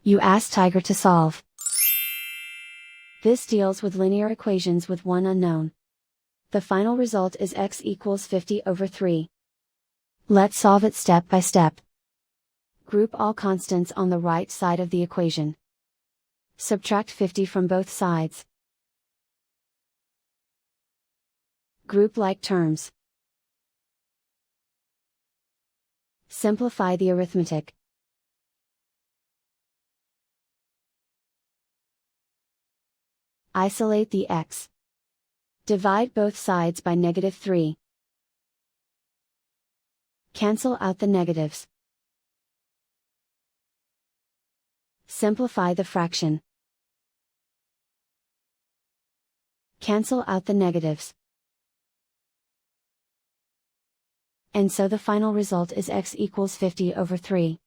You ask Tiger to solve. This deals with linear equations with one unknown. The final result is x equals 50 over 3. Let's solve it step by step. Group all constants on the right side of the equation. Subtract 50 from both sides. Group like terms. Simplify the arithmetic. Isolate the x. Divide both sides by -3. Cancel out the negatives. Simplify the fraction. Cancel out the negatives. And so the final result is x equals 50 over 3.